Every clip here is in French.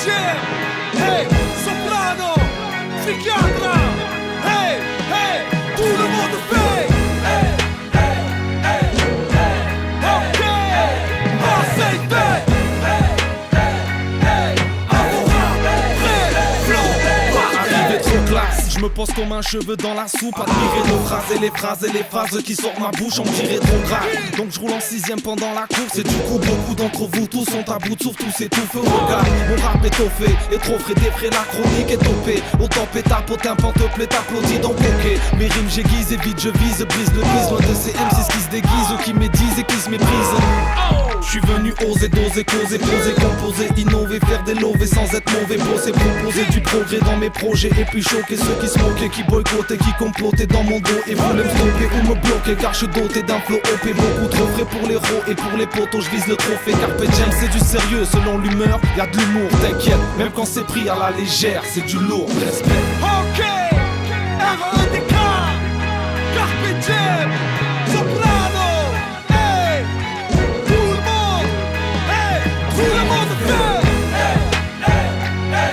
Jam, hey, Soprano, Psychiatra, hey, hey, tout le monde fait, hey, hey, hey, hey, ok, Marseille fait, hey, hey, hey, Amoura, prêt, flow, Arrivé trop classe, je me pose comme un cheveu dans la soupe. Admirer nos phrases et les phrases qui sortent ma bouche, on me dirait trop grave. Donc je roule en 6ème pendant la course. Et du coup beaucoup d'entre vous tous sont à bout de souffle, tous étouffés au regard. Mon rap est toffé, et trop frais, défrais, la chronique est topée. Autant pétape, au tympan te plaît, t'applaudis donc ok. Mes rimes j'aiguise et vite je vise, brise le bise. Loin de ces M6 qui se déguisent ou qui médisent et qui se méprisent. Je suis venu oser, doser, causer, poser, composer, innover, faire des lovés sans être mauvais, bosser, proposer du progrès dans mes projets. Et puis choquer ceux qui se moquaient, qui boycottaient, qui complotaient dans mon dos et voulaient me stopper ou me bloquer. Car je suis doté d'un flow OP, beaucoup trop frais pour les ros et pour les potos, je vise le trophée. Carpe diem, c'est du sérieux, selon l'humeur, y'a de l'humour, t'inquiète. Même quand c'est pris à la légère, c'est du lourd, respect. ok, R.E.D.K, Carpe Diem, Soprano, hey, tout le monde fait, hey, hey, hey,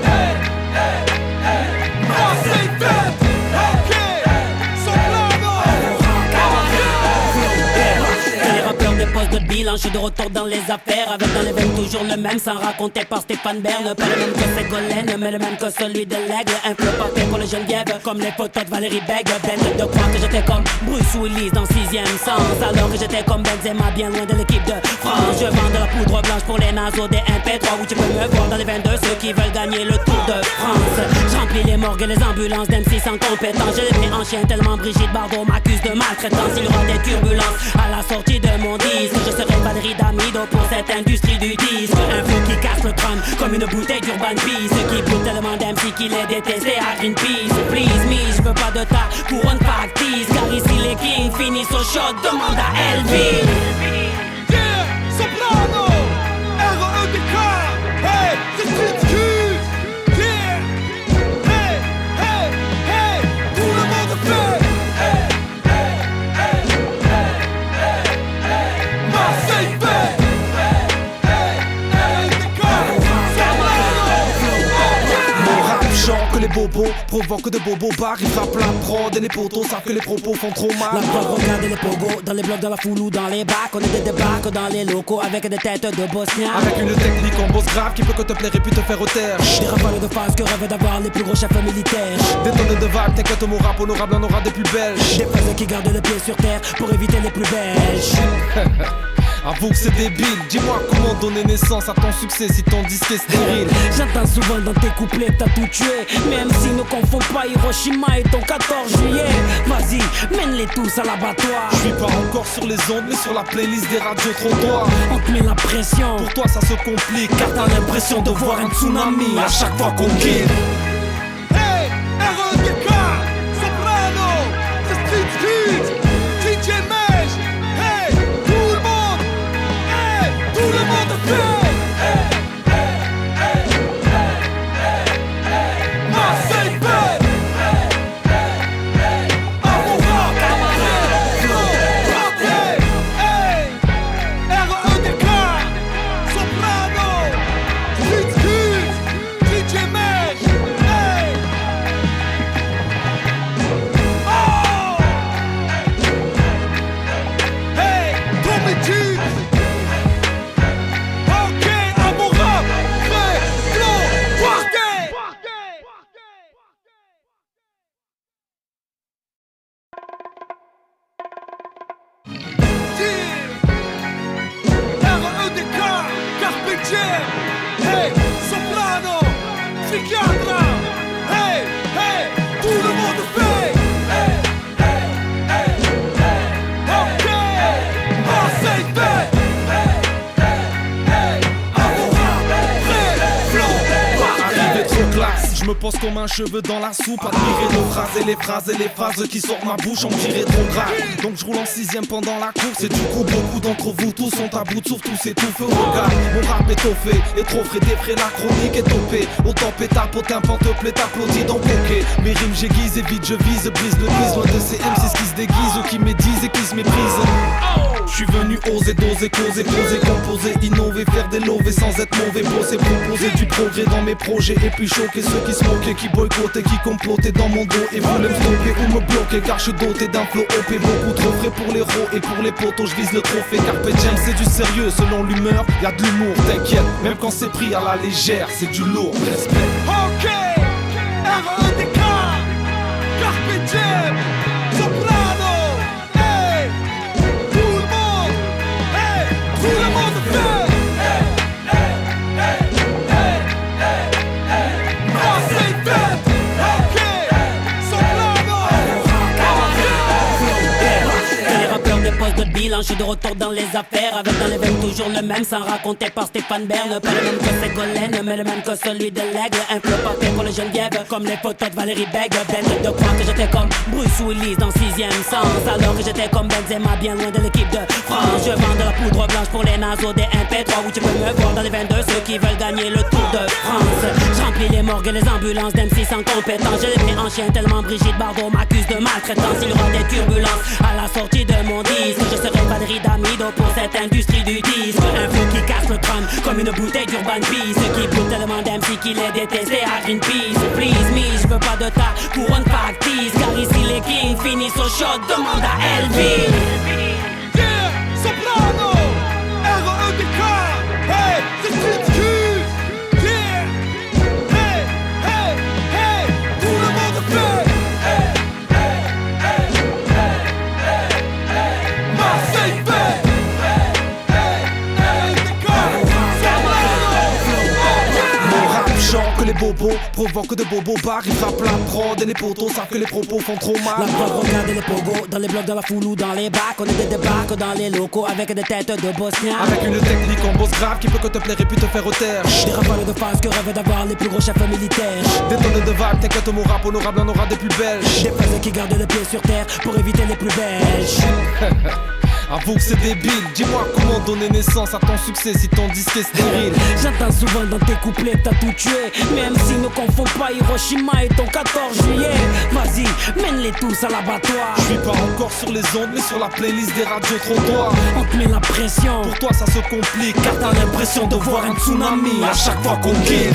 hey, hey, hey, Marseille fait, ok, Soprano, Les rappeurs déposent de bilan, je suis de retour dans les affaires. Avec dans les veines toujours le même, sans raconter par Stéphane Bern. Pas le même que Ségolène, mais le même que celui de l'Aigle. Un flow parfait pour les Geneviève, comme les photos de Valérie Bègue. Bête de croire que j'étais comme Bruce Willis dans 6ème sens, alors que j'étais comme Benzema, bien loin de l'équipe de France. Je vends de la poudre blanche pour les naseaux des MP3, où tu peux me voir dans les 22, ceux qui veulent gagner le Tour de France. J'remplis les morgues et les ambulances d'MC sans compétence. J'ai les pieds en chien tellement Brigitte Bardot m'accuse de maltraitance. Il y aura des turbulences à la sortie de mon disque. Je serai Valérie Damido pour cette industrie du disque. Un flow qui casse le crâne comme une bouteille d'Urban Peace. Ceux qui boutent tellement d'MC qui les détestent à Greenpeace. Please me, je veux pas de ta couronne factice, car ici les kings finissent au shot, demande à Elvis. yeah, Soprano, R.E.D.K, hey, c'est Street Cute, yeah, hey, hey, hey, tout le monde fait, hey, hey, hey, hey, hey, Marseille fait, hey, hey, R.E.D.K, Mon rap chante que les bobos provoque de bobos bars. Ils frappent la prod et les potos savent que les propos font trop La mal. preuve, regardez les pogos, dans les blocs, dans la foule ou dans les bacs. On est des débarques dans les locaux avec des têtes de Bosniens. Avec une technique en boss grave qui peut que te plaire et puis te faire taire. Des rafales de phase que rêvent d'avoir les plus gros chefs militaires. Des tonnes de vagues, t'inquiète mon rap honorable en aura des plus belges. Des phrases qui gardent les pieds sur terre pour éviter les plus belges. Avoue que c'est débile, dis-moi comment donner naissance à ton succès si ton disque est stérile. J'entends souvent dans tes couplets t'as tout tué, même si ne confond pas Hiroshima et ton 14 juillet. Vas-y, mène-les tous à l'abattoir. Je suis pas encore sur les ondes mais sur la playlist des radios trottoirs. On te met la pression, Pour toi ça se complique car t'as l'impression de voir un tsunami à chaque fois qu'on kill. hey, R.E.D.K, Soprano, c'est Street Cute, DJ Mej, hey, tout le monde fait, hey, hey, hey, hey, hey, Marseille fait, hey, hey, hey, Amoura, hey, hey, R.E.D.K, Soprano, Street Cute, DJ Mej, hey, oh, hey, Tommy G. Ok, Amoura, prêt, flow, party. R.E.D.K, Carpe Diem, hey, Soprano, Psychiatra, hey, hey, tout le monde fait, hey, hey, hey, hey, ok, Marseille fait, hey, hey, hey, Amoura, prêt, flow, party. Arrivé trop classe, je me pose comme un cheveu dans la soupe. Admirer nos phrases et les phrases qui sortent ma bouche, on me dirait trop grave. Donc je roule en 6ème pendant la course. Et du coup beaucoup d'entre vous tous sont à bout de souffle, tous s'étouffent. Regarde, mon rap étoffé, et trop frais, défrais, la chronique est topée. Autant pétard, potin, te plaît, t'applaudis donc ok. Mes rimes j'aiguise et vite je vise, brise le brise. Loin de ces M6 qui se déguisent ou qui médisent et qui se méprisent. Je suis venu oser, doser, causer, poser, composer, innover, faire des lovés sans être mauvais, bosser, proposer du progrès dans mes projets. Et puis choquer ceux qui se moquaient, qui boycottaient, qui complotaient dans mon dos et voulaient me stopper ou me bloquer. Car je suis doté d'un flow OP, beaucoup trop frais pour les héros. Et pour les potos je vise le trophée. Carpe diem c'est du sérieux, selon l'humeur y'a de l'humour, t'inquiète. Même quand c'est pris à la légère, c'est du lourd, respect. Ok, R.E.D.K, Carpe Diem, Soprano, hey, tout le monde fait, Marseille fête, ok, Soprano, Les rappeurs des postes de bilan, je suis de retour dans les affaires. Avec dans les veines toujours le même, sans raconter par Stéphane Bern. Pas le même que Ségolène, mais le même que celui de l'aigle. Un flow parfait pour les Geneviève, comme les photos de Valérie Bègue. Bête de croire que j'étais comme Bruce Willis dans 6ème sens, alors que j'étais comme Benzema bien loin de l'équipe de France. Je vends de la poudre blanche pour les naseaux des MP3, où tu peux me voir dans les 22 ceux qui veulent gagner le Tour de France. Je remplis les morgues et les ambulances d'MC sans compétence. Je les mets en chien tellement Brigitte Bardot m'accuse de maltraitance. Il y aura des turbulences à la sortie de mon disque. Je serai Valérie Damido pour cette industrie du disque. Un flou qui casse le crâne comme une bouteille d'Urban Peace, qui brûle tellement d'MC qu'il est détesté à Greenpeace. Please me, je veux pas de ta couronne factice, car ici les kings finissent au shot, demande à Elvis. yeah, Soprano, R.E.D.K, hey, c'est Street Q, yeah, hey, hey, hey, tout le monde fait, Marseille fait, R.E.D.K, Mon rap chante que les bobos provoquent de bobos bars. Ils frappent la prod et les potos savent que les propos font trop La mal. preuve, regardez les pogos, dans les blocs, dans la foule ou dans les bacs. On est des débarques dans les locaux avec des têtes de Bosniens. Avec une technique en boss grave qui peut que te plaire et puis te faire taire. Des rafales de face que rêvent d'avoir les plus gros chefs militaires. Des tonnes de vagues, t'inquiète mon rap honorable en aura des plus belges. Des phrases qui gardent le pied sur terre pour éviter les plus belges. Avoue que c'est débile, dis-moi comment donner naissance à ton succès si ton disque est stérile. J'entends souvent dans tes couplets t'as tout tué, même si ne confond pas Hiroshima et ton 14 juillet. Vas-y, mène-les tous à l'abattoir. Je suis pas encore sur les ondes mais sur la playlist des radios trottoirs. On te met la pression, Pour toi ça se complique car t'as l'impression de voir un tsunami à chaque fois qu'on kill.